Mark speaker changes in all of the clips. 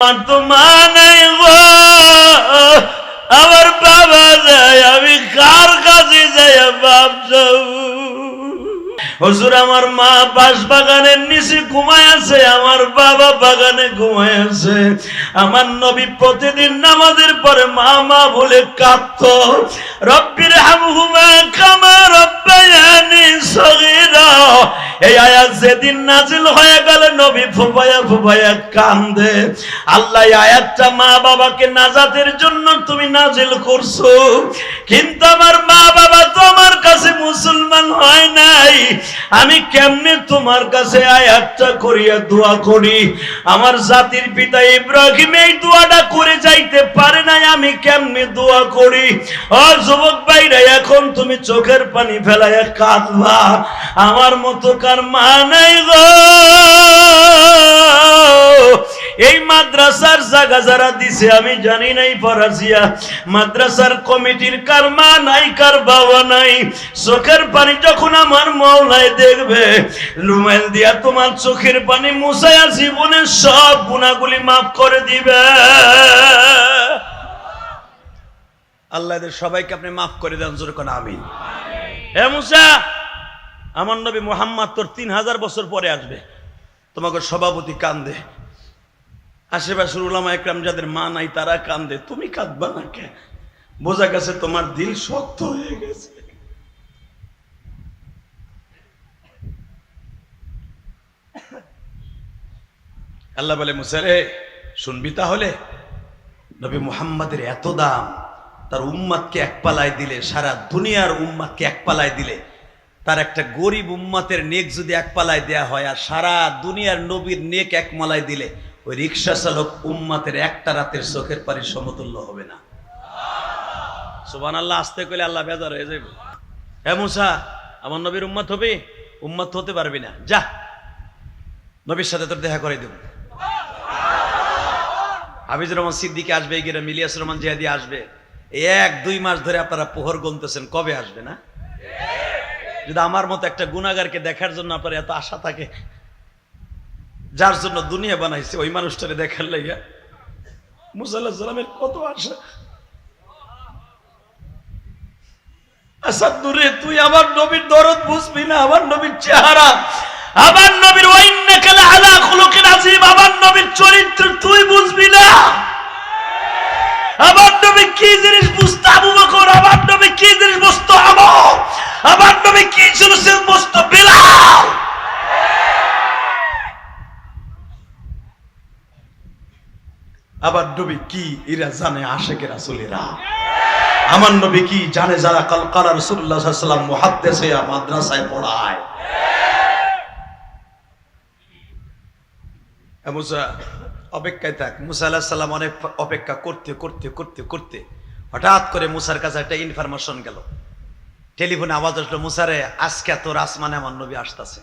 Speaker 1: আমার তো মা নাই গো, আমার বাবা যায়, আমি কার কাছে যাই বাপ যাও? হুজুর আমার মা বাঁশ বাগানের নিচে ঘুমায় আছে, আমার বাবা বাগানে ঘুমায় আছে। আমার নবী প্রতিদিন নামাজের পরে মা মা বলে কাঁদতো। রব্বির হামহুমা কামা রব্বায়ানি সগীরা। এই আয়াত যেদিন নাজিল হয়ে গেল নবী ফুফায়া ফুফায়া কান্দে। আল্লাহ আয়াতটা মা বাবাকে নাজাতের জন্য তুমি নাজিল করছো, কিন্তু আমার মা বাবা তো আমার কাছে মুসলমান হয় নাই। আমি কেমনে তোমার কাছে আয়াতটা করিয়া দোয়া করি? আমার জাতির পিতা ইব্রাহিম এই দোয়াটা করে যাইতে পারে নাই, আমি কেমনে দোয়া করি? ও যুবক ভাইরা, এখন তুমি চোখের পানি ফেলাইয়া কাঁদবা। আমার মতো কার মা নাই গো। এই মাদ্রাসার জায়গা যারা দিছে আমি জানি নাই, ফরাজিয়া মাদ্রাসার কমিটির কার মা নাই, কার বাবা নাই। চোখের পানি যখন আমার মওলায় দেখবে, রুমাল দিয়া তোমার চোখের পানি মুছায়া জীবনের সব গুনাহগুলি মাফ করে দিবে। আল্লাহ এদের সবাইকে আপনি মাফ করে দেন, জোরে কোন আমিন। হে মুসা, আমার নবী মুহাম্মদ তোর 3000 বছর পরে আসবে, তোমাকে সভাপতি কান্দে, আশেপাশের উলামা একরাম যাদের মা নাই তারা কান্দে, তুমি কাঁদবা না কেন? বোঝা গেছে তোমার দিল শক্ত হয়ে গেছে। আল্লাহ বলে মুসা রে, শুনবি তাহলে? নবী মুহাম্মাদের এত দাম, তার উম্মাদকে এক পালায় দিলে, সারা দুনিয়ার উম্মাদকে এক পালায় দিলে, তার একটা গরিব উম্মাতের নেক যদি এক পালায় দেয়া হয়, আর সারা দুনিয়ার নবীর নেক এক মালায় দিলে, ওই রিক্সা চালক উম্মাতের একটা রাতের চোখের পানির সমতুল্য হবে না। সুবহানাল্লাহ। আসতে কইলে আল্লাহ বেজার হয়ে যাবে। হে মুসা, আমার নবীর উম্মত হবে? উম্মত হতে পারবি না, যা নবীর সাথে তোর দেখা করে দেব। হাফিজুর রহমান সিদ্দিকী আসবে, গিয়ে ইলিয়াস রহমান জিহাদি আসবে। 1-2 মাস ধরে আপনারা পোহর গুনতেছেন, কবে আসবে না? যদি আমার মতো একটা গুনাহগারকে দেখার জন্য আপনার এত আশা থাকে, যার জন্য দুনিয়া বানাইছে ওই মানুষটারে দেখার লাইগা মুসা আলাইহিস সালামের কত আশা। আসাদ নূরে, তুই আমার নবীর দরদ বুঝবি না, আমার নবীর চেহারা, আমার নবীর ওয়াইন্নাকা লাআলা খুলুকিন আযীম, আমার নবীর চরিত্র তুই বুঝবি না। আমার নবী কি জিনিস বুঝতো আবু বকর, আমার নবী কি জিনিস বুঝতো আমর, আমার নবী কি জিনিস বুঝতো বিলাল। আবার নবী কি এরা জানে আশিকে রাসূলেরা। আমার নবী কি জানে যারা কালকালা রাসূলুল্লাহ সাল্লাল্লাহু আলাইহি ওয়াসাল্লাম মুহাদ্দিসে মাদ্রাসায় পড়ায়। মুসা অপেক্ষায় থাক। মুসা আলাইহিস সালাম অনেক অপেক্ষা করতে করতে করতে করতে হঠাৎ করে মুসার কাছে একটা ইনফরমেশন গেল, টেলিফোনে আওয়াজ আসলো, মুসারে আজকে তোর আসমানে আমার নবী আসতেছে।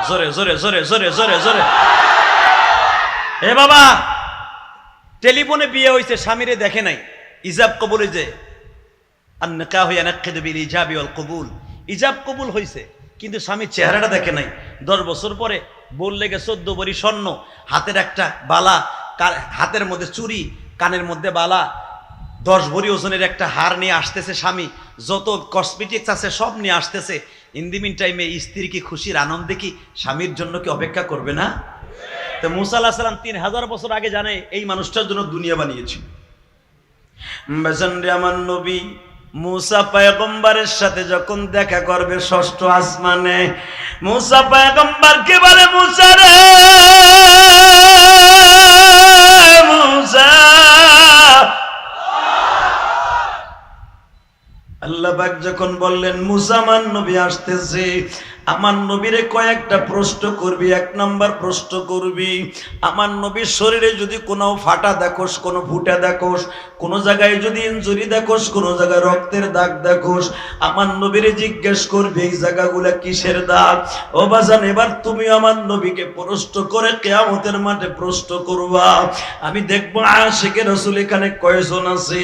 Speaker 1: জোরে জোরে জোরে জোরে জোরে জোরে। এ বাবা, টেলিফোনে বিয়ে হয়েছে, স্বামীরে দেখে নাই, ইজাব কবুল হয়েছে। আর নিকাহ ইয়ানাকিদু বিল ইজাবি ওয়াল কবুল, ইজাব কবুল হয়েছে, কিন্তু স্বামীর চেহারাটা দেখে নাই। 10 বছর পরে বল লেগে 14 ভরি স্বর্ণ, হাতের একটা বালা, হাতের মধ্যে চুড়ি, কানের মধ্যে বালা, 10 ভরি ওজনের একটা হার নিয়ে আসতেছে স্বামী, যত কসমেটিক্স আছে সব নিয়ে আসতেছে। ইন দি মিন টাইমে স্ত্রী কি খুশির আনন্দে কি স্বামীর জন্য কি অপেক্ষা করবে না? তো মুসা আলাইহিস সালাম 3000 বছর আগে জানে এই মানুষটার জন্য দুনিয়া বানিয়েছে। বেজন্ডে আমার নবী মুসা পয়গম্বরের সাথে যখন দেখা করবে 6ষ্ঠ আসমানে, মুসা পয়গম্বরকে বলে, মুসা রে মুসা, আল্লাহ পাক যখন বললেন মুসা আমার নবী আসতেছে, আমার নবীরে কয়েকটা প্রশ্ন করবি। 1 নাম্বার প্রশ্ন করবি, আমার নবীর শরীরে যদি কোনো ফাটা দেখোস, কোনো ফুটা দেখোস, কোনো জায়গায় যদি ইনজুরি দেখোস, কোনো জায়গায় রক্তের দাগ দেখোস, আমার নবীরে জিজ্ঞেস করবি এই জায়গাগুলো কিসের দাগ। ও বাজান, এবার তুমি আমার নবীকে প্রশ্ন করে কিয়ামতের মাঠে প্রশ্ন করবা। আমি দেখবো আশিকে রাসূল এখানে কয়জন আছে।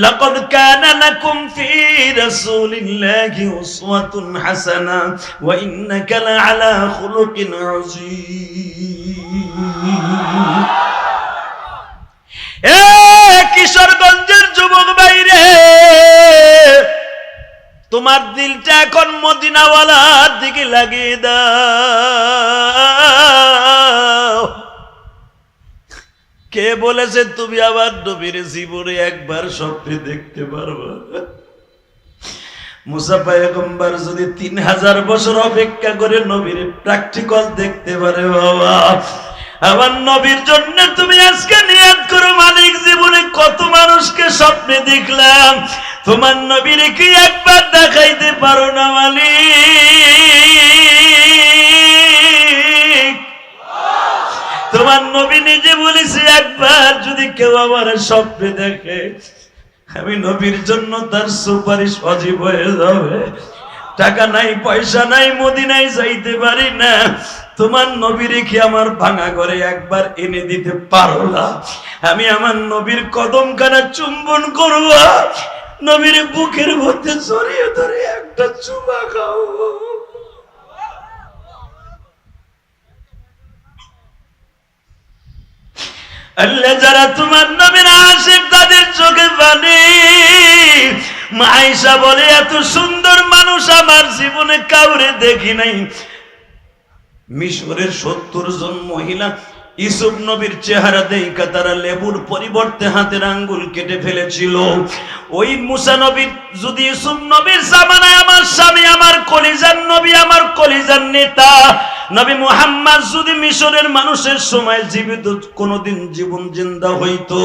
Speaker 1: লাকাদ কানা লাকুম ফি রাসূলিল্লাহি উসওয়াতুন হাসানাহ ওয়া ইন্নাকা লাআলা খুলুকিন আযীম। এ কিশোরগঞ্জের যুবক ভাইরে, তোমার দিলটা এখন মদিনাওয়ালার দিকে লাগিয়ে দাও। কে বলেছে তুমি আবার নবীর জীবনে একবার স্বপ্নে দেখতে পারবা? মুসা পয়গম্বর যদি 3000 বছর অপেক্ষা করে নবীর প্র্যাকটিক্যাল দেখতে পারে, বাবা আমার নবীর জন্য তুমি আজকে নিয়ত করো, মালিক জীবনে কত মানুষকে স্বপ্নে দেখলাম, তোমার নবীর কি একবার দেখাইতে পারো না মালিক? তোমার নবী নিজে বলেছে, একবার যদি কেউ আমার স্বপ্নে দেখে আমি নবীর জন্য তার সুপারিশ ওয়াজিব হয়ে যাবে। টাকা নাই, পয়সা নাই, মদিনায় যাইতে পারি না, তোমার নবী রেখে আমার ভাঙা ঘরে একবার এনে দিতে পারো না? আমি আমার নবীর কদমখানা চুম্বন করব, নবীর বুকের মধ্যে জড়িয়ে ধরে একটা চুমা খাও। আল্লাহ যারা তোমার নবীর আশিক তাদের চোখে পানি। মা আয়েশা বলে, এত সুন্দর মানুষ আমার জীবনে কাউরে দেখি নাই। মিশরের 70 জন মহিলা ইউসুফ নবীর চেহারা দেখা তারা লেবুর পরিবর্তে হাতের আঙ্গুল কেটে ফেলেছিল। ওই মুসা নবী যদি ইউসুফ নবীর জামানায় আমার স্বামী, আমার কলিজার নবী, আমার কলিজার নেতা নবী মুহাম্মদ যদি মিশরের মানুষের সময় জীবিত কোনদিন জীবন জিন্দা হইতো,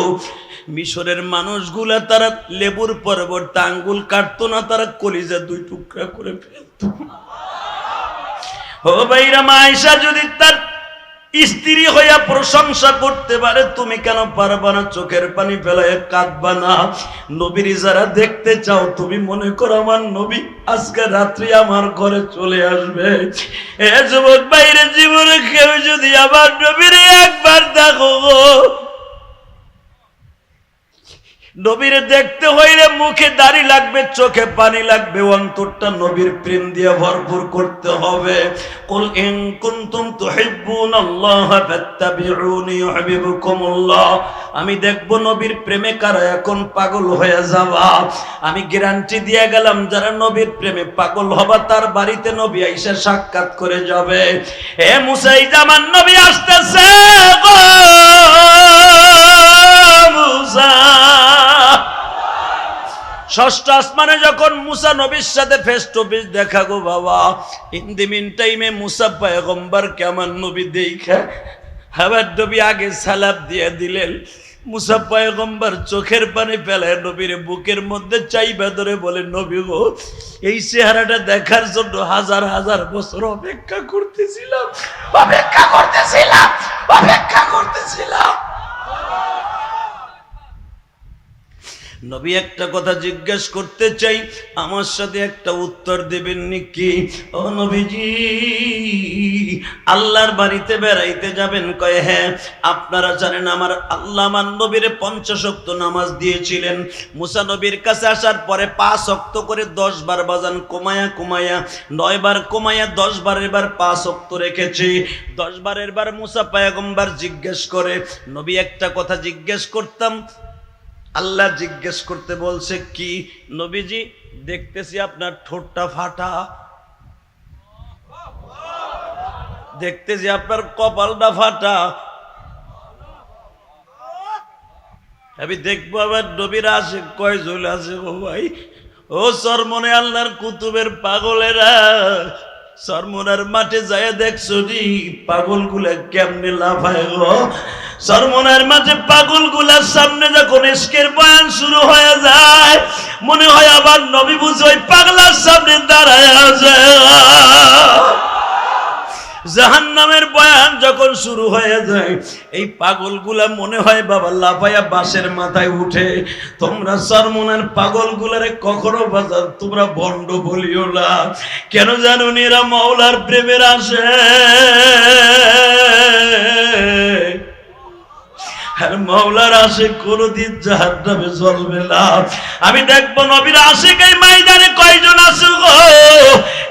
Speaker 1: মিশরের মানুষগুলা তারা লেবুর পরিবর্তে আঙ্গুল কাটতো না, তারা কলিজা 2 টুকরা করে ফেলতো। ও ভাইরা, মা আয়েশা যদি তার স্ত্রী হইয়া প্রশংসা করতে পারে, তুমি কেন পারবা না? চোখের পানি ফেলায় কাঁদবা না? নবীর যারা দেখতে চাও, তুমি মনে করো আমার নবী আজকে রাত্রি আমার ঘরে চলে আসবে। এ যুবক বাইরে, জীবনে কেউ যদি আমার নবীর একবার দেখো, নবীরে দেখতে হইলে মুখে দাড়ি লাগবে, চোখে পানি লাগবে, অন্তরটা নবীর প্রেম দিয়ে ভরপুর করতে হবে। কুল ইন কুনতুম তুহিব্বুনাল্লাহ ফাত্তাবিউনি ইউহিব্বুকুমুল্লাহ। আমি দেখব নবীর প্রেমে কারা এখন পাগল হয়ে যাবা। আমি গ্যারান্টি দিয়ে গেলাম, যারা নবীর প্রেমে পাগল হবা তার বাড়িতে নবী আইসা সাক্ষাৎ করে যাবে। হে মুসা, এই জামান নবী আসতেছে গো মুসা। ষষ্ঠ আসমানে যখন মুসা নবীর সাথে ফেস টু ফেস দেখা গো বাবা, ইন দি মিন টাইমে মুসা পয়গম্বরকে আমার নবী দেখা আবার নবী আগে সালাম দিয়ে দিলেন। মুসা পয়গম্বর চোখের পানি ফেলায় নবীর বুকের মধ্যে চাইবা ধরে বলে, নবী গো, এই চেহারাটা দেখার জন্য হাজার হাজার বছর অপেক্ষা করতেছিলাম। নবী একটা কথা জিজ্ঞেস করতে চাই, আমার সাথে একটা উত্তর দেবেন নাকি? ও নবীজি, আল্লাহর বাড়িতে বেড়াইতে যাবেন? কয় হ্যাঁ। আপনারা জানেন আমার আল্লাহ আমার নবীর 5 ওয়াক্ত নামাজ দিয়েছিলেন। মুসা নবীর কাছে আসার পরে 5 ওয়াক্ত করে 10 বার বাজান কমায়া 9 বার কমায়া 10 বারের বার 5 ওয়াক্ত রেখেছি। 10 বারের বার মুসা পয়গম্বর জিজ্ঞেস করে, নবী একটা কথা জিজ্ঞেস করতাম। আল্লাহ জিজ্ঞেস করতে বলছে কি? নবীজি, দেখতেছি আপনার ঠোঁটটা ফাটা, দেখতেছি আপনার কপালটা ফাটা। আমি দেখবো আবার নবীর আসে কয়জন আছে ও ভাই? ও সরমনে আল্লাহর কুতুবের পাগলেরা, সরমনার মাঠে যায় দেখছো নি পাগল গুলা কেমনে লাফায় গো? সরমনার মাঝে পাগল গুলার সামনে যখন ইশকের বয়ান শুরু হয়ে যায়, মনে হয় আবার নবী বুঝে ওই পাগলার সামনে দাঁড়ায় আছে। জাহান্নামের বয়ান যখন শুরু হয়ে যায়, এই পাগলগুলা মনে হয় বাবা লাফায়া বাঁশের মাথায় উঠে। তোমরা সরমনার পাগলগুলারে কখনো বাজার তোমরা ভণ্ড বলিও না। কেন জানো নি? এরা মাওলার প্রেমের আসে। আর মাওলার আশিক কোনদিন জাহান্নামে জ্বলবে না। আমি দেখবো নবীর আশিক এই ময়দানে কয়জন আছে গো,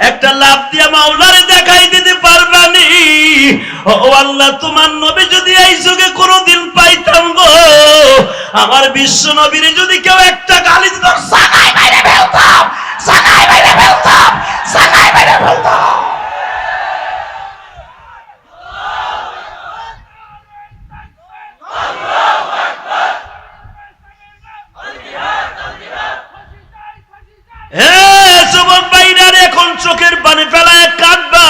Speaker 1: একটা লাফ দিয়া মাওলারে দেখাই দিতে পারবানি? ও আল্লাহ, তোমার নবী যদি এই যুগে কোনদিন পাইতাম গো, আমার বিশ্ব নবীরে যদি কেউ একটা গালি দিত, সানাই বাইরে ফেলতাম, সানাই বাইরে ফেলতাম, সানাই বাইরে ফেলতাম। এখন চোখের পানি ফেলায় কাঁদবা।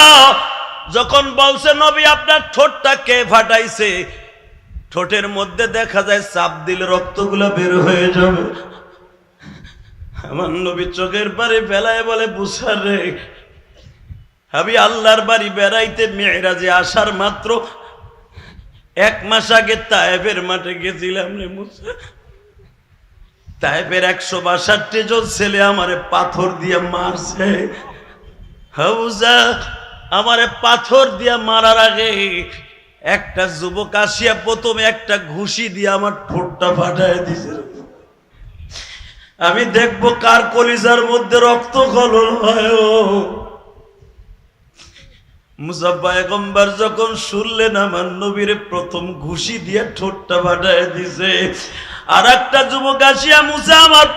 Speaker 1: যখন বলছে নবী আপনার ঠোঁটটা কে ফাটাইছে, ঠোঁটের মধ্যে দেখা যায় চাপ দিলে রক্তগুলো বের হয়ে যাবে। আমার নবী চোখের পানি ফেলায় বলে, বুঝার রে, আমি আল্লাহর বাড়ি বেড়াইতে মেরাজে আসার মাত্র 1 মাস আগে তায়েফের মাঠে গেছিলাম রে মুসা। তায়েফের 162 জন ছেলে আমারে পাথর দিয়ে মারছে। হাউজা আমারে পাথর দিয়ে মারার আগে একটা যুবক আসিয়া প্রথমে একটা ঘুষি দিয়ে আমার ঠোঁটটা ফাটায় দিয়েছে। আমি দেখবো কার কলিজার মধ্যে রক্ত খলন হয়। মুসা পয়গম্বর যখন শুনলেন আমার নবীর প্রথম ঘুষি দিয়ে ঠোঁটটা ফাটায় দিছে, আর একটা যুবক আসিয়া মুসা আমার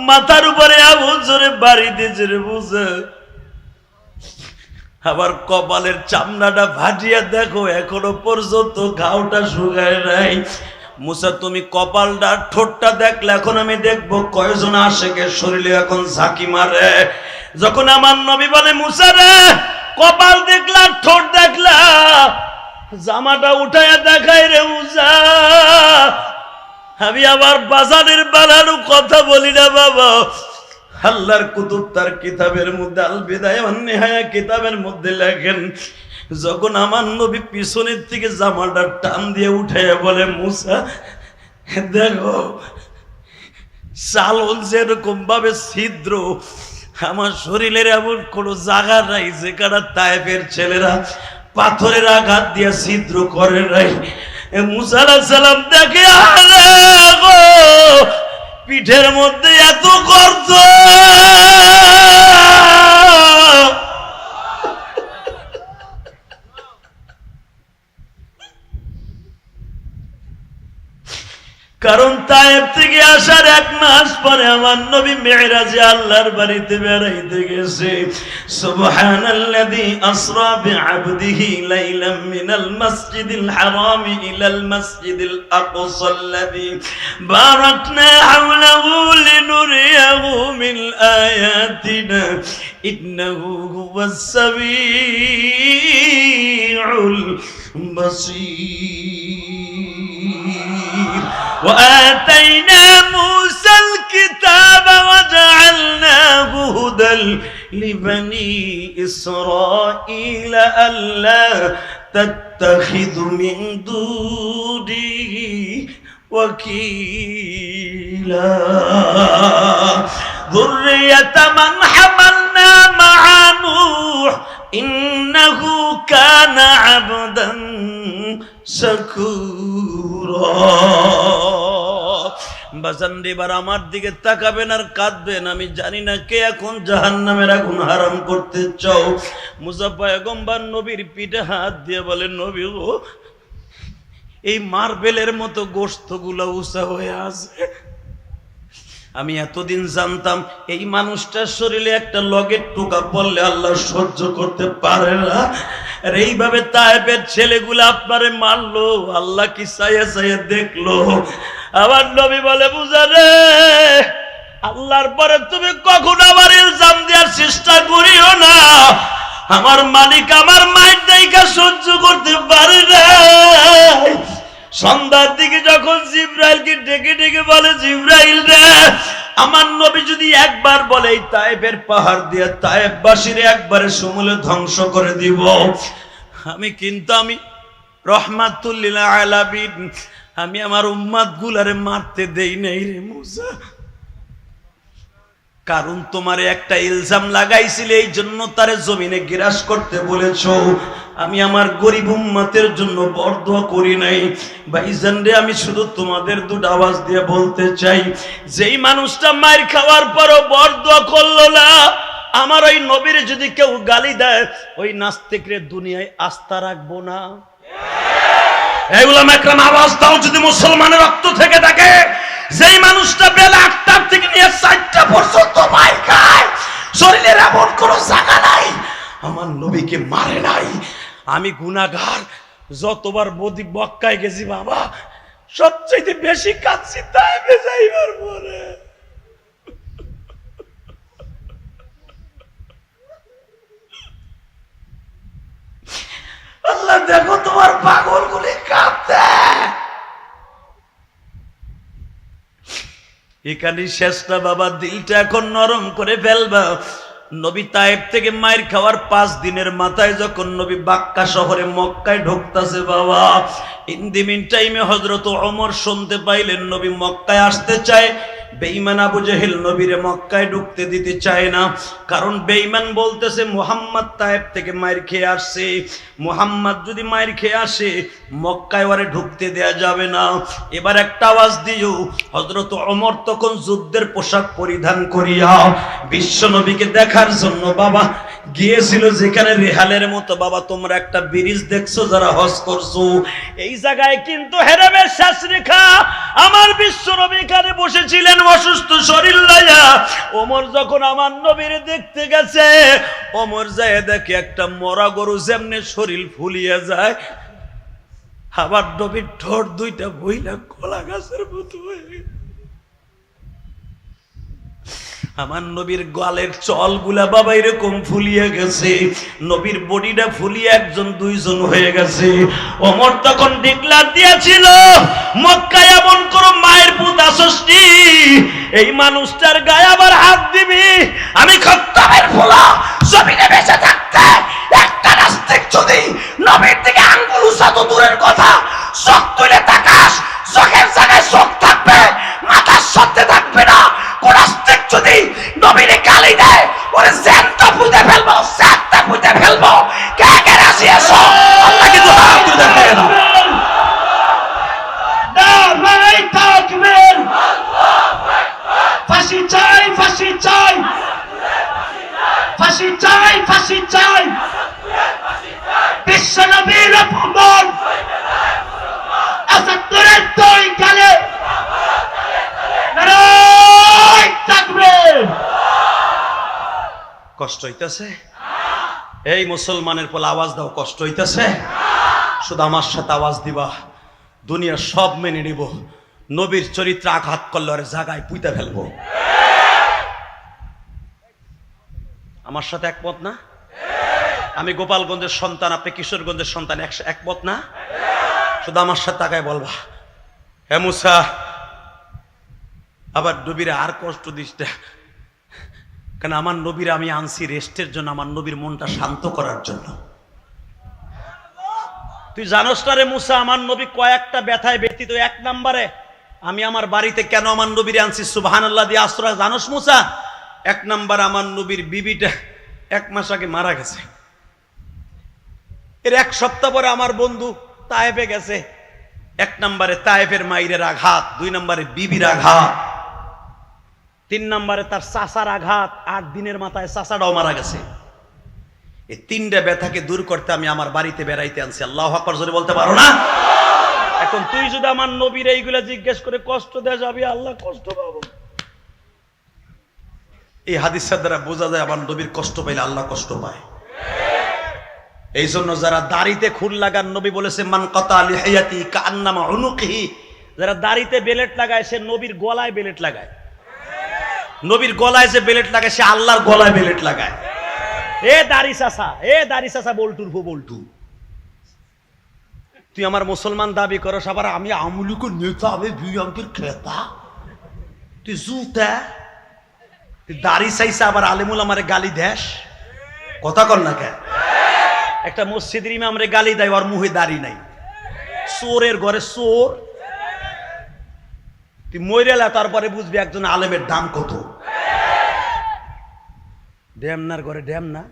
Speaker 1: মাথার উপরে এমন জোরে বাড়ি দিয়েছে রে মুসা, আবার কপালের চামড়াটা ফাটিয়া দেখো এখনো পর্যন্ত ঘাওটা শুকায় নাই। মুসা তুমি কপালটা ঠোঁটটা দেখলে, এখন আমি দেখবো কয়জন আশেকের শরীরে এখন ঝাঁকি মারে। যখন আমার নবী বলে, মুসা রে কপাল দেখলা ঠোঁট দেখলা, জামাটা উঠাইয়া দেখাই রে মুসা। আমি আবার বাজারের বানানো কথা বলি না বাবা। আল্লাহর কুতুব তার কিতাবের মধ্যে আল বিদায়া ওয়ান নিহায়া কিতাবের মধ্যে লেখেন, যখন আমার নবী পিছনের থেকে জামাটা টান দিয়ে উঠাইয়া বলে, মুসা দেখো চালন যেরকম ভাবে ছিদ্র, আমার শরীরের এমন কোন জায়গা নাই যেখানে তায়েফের ছেলেরা পাথরের আঘাত দিয়ে ছিদ্র করে নাই। মুসা আলাইহিস সালাম দেখে পিঠের মধ্যে এত গর্ত, কারণ তায়েফ থেকে আসার 1 মাস পরে আমার নবী মেরাজে আল্লাহর বাড়িতে বেড়াইতে গেছে। সুবহানাল্লাযী আসরা বিআবদিহি লাইলাম মিনাল মাসজিদিল হারাম ইলাল মাসজিদিল আকসাল্লাযী বারাকনা হাওলাহু লিনুরিয়াহু মিন আয়াতিনা ইন্নাহু হুয়াস সামিউল বাসীর। وآتينا موسى الكتاب وجعلناه هدى لبني إسرائيل ألا تتخذوا من دونه وكيلا ذرية من حملنا مع نوح إنه كان عبدا شكورا। বাজান এবার আমার দিকে তাকাবেন আর কাঁদবেন। আমি জানি না কে এখন জাহান্নামের আগুন হারাম করতে চাও। মুসা পয়গম্বর নবীর পিঠে হাত দিয়ে বলে, নবী গো, এই মার্বেলের মতো গোশতগুলো উঁচা হয়ে আছে। আমি এতদিন জানতাম এই মানুষটার শরীরে একটা লগের টোকা পড়লে আল্লাহ সহ্য করতে পারে না, আর এইভাবে তায়েফের ছেলেগুলো আপনারে মারলো, আল্লাহ কি চাইয়া চাইয়া দেখলো। আমার নবী বলে, বুঝা রে, আল্লাহর পরে তুমি কখন আবার ইলজাম দেওয়ার চেষ্টা করিও না। আমার মালিক আমার মায়ের দায়িকা সহ্য করতে পারে না। সন্ধ্যার দিকে যখন জিবরাইলকে ডেকে ডেকে বলে, জিবরাইল রে, আমার নবী যদি একবার বলে এই তায়েফের পাহাড় দিয়ে তায়েফবাসীর একবারে সমূলে ধ্বংস করে দিব, আমি রহমাতুল লিল আলামিন, আমি আমার উম্মত গুলারে মারতে দেই নাই রে মুসা। কারণ তোমারে একটা ইলজাম লাগাইছিলে, এই জন্য তারে জমিনে গ্রাস করতে বলেছ। আমি আমার গরিব উম্মতের জন্য বরদোয়া করি নাই। ভাইজান রে, আমি শুধু তোমাদের দুটো আওয়াজ দিয়ে বলতে চাই, যেই মানুষটা মার খাওয়ার পরও বরদোয়া করলো না, আমার ওই নবীর যদি কেউ গালি দেয়, ওই নাস্তিকরে দুনিয়ায় আস্থা রাখবো না। এই উলামা একরাম আওয়াজ দাও যদি মুসলমানের রক্ত থেকে থাকে, যেই মানুষটা বেলা 8টা থেকে নিয়ে 4টা পর্যন্ত মার খায়, শরীরের এমন কোনো জায়গা নাই আমার নবীকে মারে নাই। আমি গুনাহগার, যতবার বদি মক্কায় গেছি বাবা, সবচেয়ে বেশি কাঁদছি তাইফে যাইবার পরে। আল্লাহ দেখো তোমার পাগলগুলি কাঁদতে। এখানে শেষ না বাবা, দিলটা এখন নরম করে ফেলবা। নবী তায়েব থেকে মায়ের খাওয়ার 5 দিনের মাথায় যখন নবী বাক্কা শহরে মক্কায় ঢুকতেছে বাবা, ইন দি মিন টাইমে হযরত ওমর শুনতে পাইলেন নবী মক্কায় আসতে চায়। বেঈমান আবু জেহেল নবীরে মক্কায় ঢুকতে দিতে চায় না, কারণ বেঈমান বলতেছে মুহাম্মদ তায়েব থেকে মায়ের খেয়ে আসছে, মুহাম্মদ যদি মায়ের খেয়ে আসে মক্কায় ওরে ঢুকতে দেয়া যাবে না। এবার একটা আওয়াজ দিও। হযরত ওমর তখন যুদ্ধের পোশাক পরিধান করিয়া বিশ্ব নবীকে দেখার জন্য বাবা গিয়েছিল, যেখানে রেহালের মতো বাবা তোমরা একটা ব্রিজ দেখছো যারা হজ করছো, এই জায়গায় কিন্তু হেরেমের শেষ রেখা আমার বিশ্ব নবী এখানে বসেছিলেন অসুস্থ শরীর লইয়া। ওমর যখন আমার নবীর দেখতে গেছে, ওমর যায় দেখে একটা মরা গরু যেমনে শরীর ফুলিয়ে যায়, আবার নবীর ঠোঁট দুইটা বইলা কলা গাছের মতো হয়ে গেছে। আমার নবীর গালের চলগুলা বাবা এরকম ফুলিয়ে গেছে, নবীর বডিটা ফুলিয়ে 1-2 হয়ে গেছে। ওমর তখন ডিক্লার দিয়েছিল, মক্কায় এমন কোন মায়ের পুত আসসনি এই মানুষটার গায়ে আবার হাত দিবি। আমি খত্তাবের ফোলা জমিনে বেঁচে থাকতে একটা নাস্তিক যদি নবীর দিকে আঙ্গুল উঁচাতো দূরের কথা, চোখ তুলে তাকাস, চোখের জায়গায় চোখ থাকবে, মাথার সাথে থাকবে না। কোন নাস্তিক যদি নবীরে গালি দেয়, ওরে জ্যান্ত পুঁতে ফেলবো, জ্যান্ত পুঁতে ফেলবো। কে কে রাজি আছো? আল্লাহ কিন্তু হাত তুলে দেয় না। নারায়ে তাকবীর, ফাঁসি চাই, ফাঁসি চাই, ফাঁসি চাই, ফাঁসি চাই, বিশ্ব নবীর অপমান ৭১-এর ২ কালে। নারায়ে তাকবীর। কষ্ট হইতেছে? এই মুসলমানের পোলা আওয়াজ দাও, কষ্ট হইতেছে? শুধু আমার সাথে আওয়াজ দিবা, দুনিয়া সব মেনে নিব। নবীর চরিত্রে আঘাত করলে ওর জায়গায় পুঁতে ফেলবো। আমার সাথে একমত না? আমি গোপালগঞ্জের সন্তান, আপনি কিশোরগঞ্জের সন্তান, একমত না? শুধু আমার সাথে তাকায় বলবা, হে মুসা, আবার নবীরে আর কষ্ট দিস না, কারণ আমার নবীর আমি আনছি রেস্টের জন্য, আমার নবীর মনটা শান্ত করার জন্য। তুই জানোস না রে মুসা, আমার নবী কয়েকটা ব্যথায় ব্যতীত। 1 নম্বরে আমি আমার বাড়িতে কেন আমার নবীরে আনছি সুবহানাল্লাহ দিয়ে আশ্রয়, জানোস মুসা? 1 নম্বর, আমার নবীর বিবিটা 1 মাস আগে মারা গেছে। এর 1 সপ্তাহ পরে আমার বন্ধু তায়েফে গেছে। 1 নম্বরে তায়েফের মাইরের আঘাত, 2 নম্বরে বিবির আঘাত, 3 নম্বরে তার চাচার আঘাত, 8 দিনের মাথায় চাচাটাও মারা গেছে। এই 3টা ব্যথাকে দূর করতে আমি আমার বাড়িতে বেড়াইতে আনছি। আল্লাহু আকবার জোরে বলতে পারো না? এখন তুই যদি আমার নবীর এইগুলা জিজ্ঞেস করে কষ্ট দেয়া যাবি, আল্লাহ কষ্ট পাবো। এই হাদিসের দ্বারা বোঝা যায় আমার নবীর কষ্ট পাইলে আল্লাহ কষ্ট পায়। এই জন্য যারা দাড়িতে খুর লাগান, নবী বলেছে মান কাতা লিহিয়াতি কান্নামা উনুকিহি, যারা দাড়িতে বেলেট লাগায় সে নবীর গলায় বেলেট লাগায়। নবীর গলায় যে বেলেট লাগায় সে আল্লাহর গলায় বেলেট লাগায়। এ দাড়ি চাচা, এ দাড়ি চাচা, বল্টুর ভো বল্টু, তুই আমার মুসলমান দাবি করস, আবার আমি আমলুকে নেতা, আমি বিএনপির ক্রেতা, তুই জুতা, তুই দাড়ি চাইছা আবার আলেমুল আমারে গালি দেশ, কথা কর না কেন? একটা মসজিদের ইমামরে গালি দেয়, ওর মুখে দাড়ি নাই, চোরের ঘরে চোর। তুই মইরেলা, তারপরে বুঝবি একজন আলেমের দাম কত।
Speaker 2: ড্যামনার ঘরে ড্যাম না,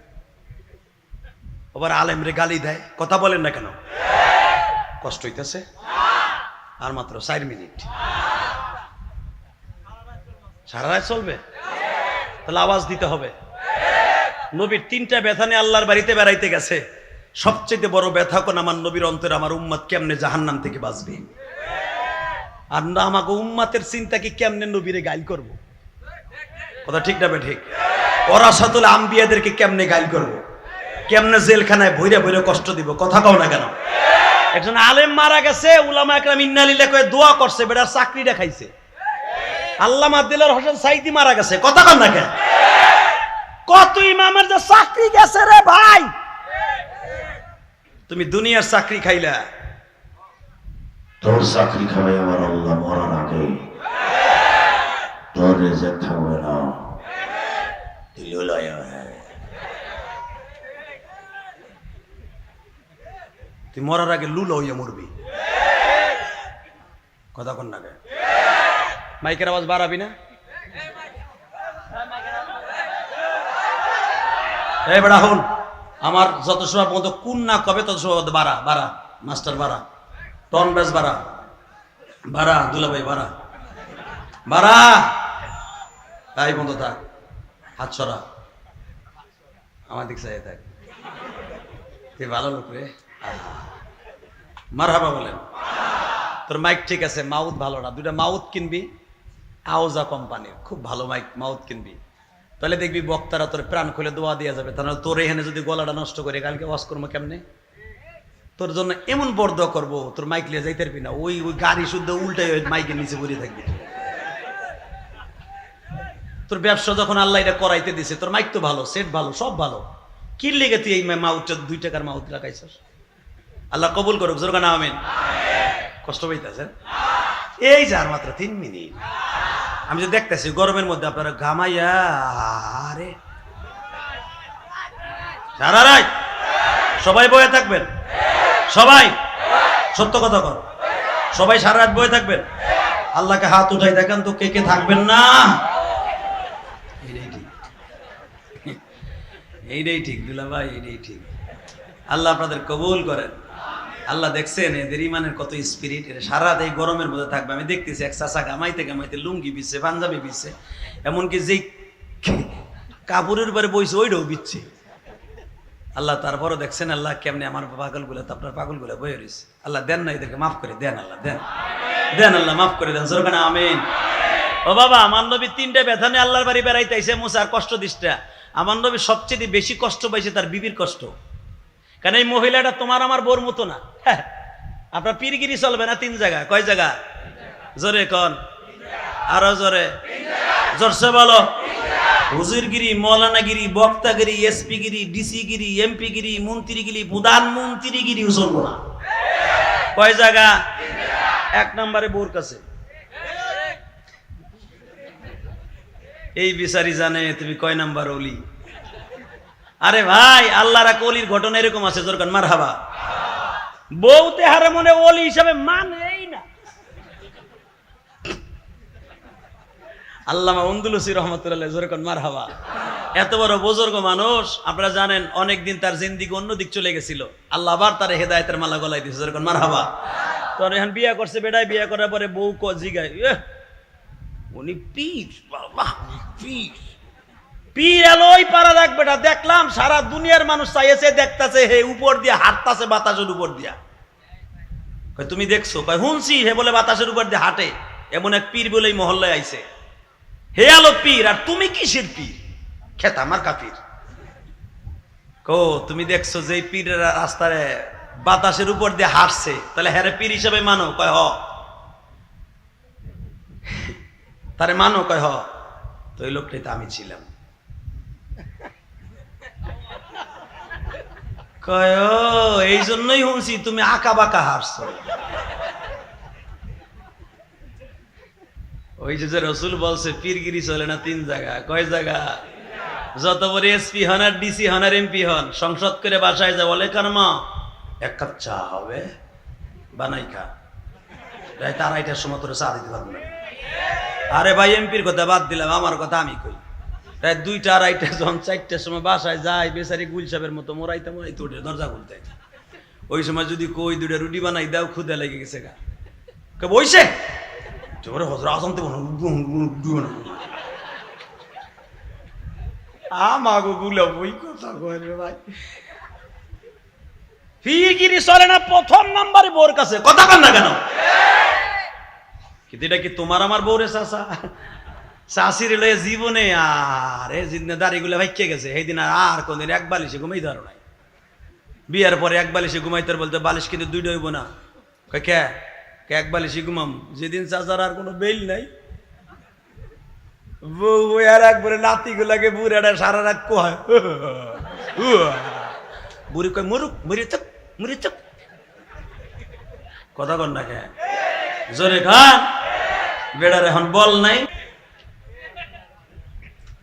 Speaker 2: আবার আলেমরে গালি দেয়, কথা বলেন না কেন? কষ্ট হইতেছে? আর মাত্র 4 মিনিট, সারা রাত চলবে, তাহলে আওয়াজ দিতে হবে। নবীর 3টা ব্যথা নিয়ে আল্লাহর বাড়িতে বেড়াইতে গেছে। সবচেয়ে বড় ব্যথা কোন? আমার নবীর অন্তরে আমার উম্মত কেমনে জাহান্নাম থেকে বাঁচবে, আর না আমাকে উম্মতের চিন্তা কি কেমনে নবীরে গাইল করব। কথা ঠিক না ঠিক? ওরাসাতুল আম্বিয়াদেরকে কেমনে গাইল করব, কেমনে জেলখানায় ভইরা ভইরা কষ্ট দিব, কথা কও না কেন? একজন আলেম মারা গেছে, উলামা একরাম ইন্না লিল্লাহি কয়ে দোয়া করছে, বেটার চাকরিটা খাইছে। আল্লামা দিলওয়ার হোসেন সাইদি মারা গেছে, কথা কন না কেন? কত ইমামের যে চাকরি গেছে রে ভাই। তুমি দুনিয়ার চাকরি খাইলা,
Speaker 1: তোর চাকরি খাবে আমার আল্লাহ মরার আগে, তোর রিজিক থাকবে না।
Speaker 2: তুই মরার আগে লুলো হইয়া মরবি, কথা কন না কেন? মাইকের আওয়াজ বাড়াবি না? এই বেড়া হন, আমার যত সময় পর্যন্ত কোন না কবে তত সময় বাড়া বাড়া, মাস্টার বাড়া, টন ব্যাস বাড়া বাড়া, দুলাভাই বাড়া বাড়া, তাই বন্ধু থাক, হাত ছড়া, আমার দিক চাই থাক। তুই ভালো লোক রে, মারহাবা বলেন। তোর মাইক ঠিক আছে, মাউথ ভালো না, 2টা মাউথ কিনবি আওজা কোম্পানির, খুব ভালো মাইক মাউথ কিনবি, তাহলে দেখবি বক্তারা তোর প্রাণ খুলে দোয়া দেওয়া যাবে। তাহলে তোর এখানে যদি গলাটা নষ্ট করে কালকে ওয়াজ করবো কেমনে? তোর জন্য এমন বর্দ করবো, তোর মাইক লিয়ে যাইতে পারবি না, ওই গাড়ি শুদ্ধ উল্টাই মাইকের নিচে পড়ে থাকবি। তোর ব্যবসা যখন আল্লাহ এটা করাইতে দিছে, তোর মাইক তো ভালো, সেট ভালো, সব ভালো, কি লেগে তুই এই মাউথটা 2 টাকার মাউথ লাগাইছস? আল্লাহ কবুল করুক, জোর কানা আমিন। কষ্ট পাইতেছেন? এই যে আর মাত্র 3 মিনিট, আমি যে দেখতেছি গরমের মধ্যে আপনারা ঘামাইয়া, আরে সারা রাত সবাই বয়ে থাকবেন, সবাই সত্য কথা কর, সবাই সারা রাত বয়ে থাকবেন। আল্লাহকে হাত উঠাই দেখেন তো কে কে থাকবেন না। এইটাই ঠিক দুলা ভাই, এইটাই ঠিক। আল্লাহ আপনাদের কবুল করেন। আল্লাহ দেখছেন এদের ইমানের কত স্পিরিট, এরা সারা রাত এই গরমের মধ্যে থাকবে। আমি দেখতেছি এক চাচা গামাইতে গামাইতে লুঙ্গি বিচ্ছে, পাঞ্জাবি বিচ্ছে, এমনকি যেই কাপড়ের উপরে বইছে ওইটাও বিচ্ছে। আল্লাহ তারপরও দেখছেন আল্লাহ কেমনে আমার পাগলগুলো, আপনার পাগলগুলো বয়ে রয়েছে। আল্লাহ দেন না, এদেরকে মাফ করে দেন, আল্লাহ দেন, দেন আল্লাহ মাফ করে দেন, জোরকানা আমিন। ও বাবা, আমার নবী 3টা ব্যথা নিয়ে আল্লাহর বাড়ি বেড়াইতে আইছে। মুসার কষ্ট দিসটা, আমার নবী সবচেয়ে বেশি কষ্ট পাইছে তার বিবির কষ্ট। কারণ এই মহিলাটা তোমার আমার বোর মতো না। আপনার পীরগিরি চলবে না 3 জায়গা। কয় জায়গা? জোরে কন, আরো জোরে, জোরসে বলো। হুজুরগিরি, মৌলানাগিরি, বক্তাগিরি, এসপিগিরি, ডিসিগিরি, এমপিগিরি, মন্ত্রীগিরি, প্রধানমন্ত্রীগিরি চলবো না। কয় জায়গা? 1 নম্বরে বোর কাছে। এই বিচারি জানে তুমি কয় নাম্বার ওলি। আরে ভাই, আল্লাহর এক ওলির ঘটনা এরকম আছে, জোরকান মারহাবা। বউতে হারে মনে ওলি হিসাবে মানেই না। আল্লামা উন্দুলুসি রহমতুল্লাহ, জোরকান মারহাবা। এত বড় বুজুর্গ মানুষ, আপনারা জানেন অনেকদিন তার জিন্দিগি অন্যদিক চলে গেছিল, আল্লাহ আবার তার হেদায়েতের মালা গলায় দিয়েছে, জোরকান মারহাবা। তো এখন বিয়ে করছে, বেটায় বিয়ে করার পরে বউ জিগায়, উনি পীর, বাবা পীর, পীর এলোই পারা দেখ বেটা। দেখলাম সারা দুনিয়ার মানুষ চাইছে, দেখতেছে, হে উপর দিয়া হাঁটতাছে বাতাসের উপর দিয়া। তুমি দেখছো? হুনছি, হে বলে বাতাসের উপর দিয়ে হাঁটে, এমন এক পীর বলেই মহল্লায় আইছে। হে আলো পীর, আর তুমি কিসের পীর? খেতা আমার কাপীর। কো তুমি দেখছো যে পীরের রাস্তায় বাতাসের উপর দিয়ে হাঁটছে, তাহলে হ্যারে পীর হিসাবে মানো? কয় হ। তারে মানো? কয় হ। তো ওই লোকটাই তো আমি ছিলাম। কয় এই জন্যই শুনছি তুমি আঁকা বাঁকা হারছো। ওই যে রসুল বলছে পীরগিরি চলে না 3 জায়গা। কয় জায়গা? যত বড় এসপি হন আর ডিসি হন আর এমপি হন, সংসদ করে বাসায় যা বলে, কারমা 1 কাপ চা হবে, বানাই খা। তাই তার 2টার সময় তোর চা দিতে পারবো না। আরে ভাই, এমপির কথা বাদ দিলাম, আমার কথা আমি কই। রাত 2টা 2:30 যখন 4টার সময় বাসায় যায় বেচারি গুলসাবের মতো মোরাইতে ওঠে দরজা খুলতে। ওই সময় যদি কই 2টা রুটি বানাই দাও, ক্ষুদা লেগে গেছে গা, বইছে হজর আসতে আমাগো গুলো বই কথা কয় ভাই। ফিকিরি চলে না প্রথম নাম্বারে বউর কাছে, কথা কন না কেন? কিন্তু এটা কি তোমার আমার বউরে চাচা চাষির লয়ে জীবনে আর এই দাড়িগুলো ভাইকে গেছে সেইদিন আর কোনদিন এক বালিশে ঘুমাই ধরো নাই। বিয়ার পরে এক বালিশে ঘুমাইতে বলতে বালিশ কিন্তু 2টা হইব না, কে এক বালিশে ঘুমাম। যেদিন চাচার আর কোনো বেল নাই, বউ আর একবারে নাতি গুলাকে বুড়াটা সারা রাত কয়, বুড়ি কয় মরুক মরি চুপ মরি চুপ, কথা কন না কে জোরে খান। বেড়ার এখন বল নাই,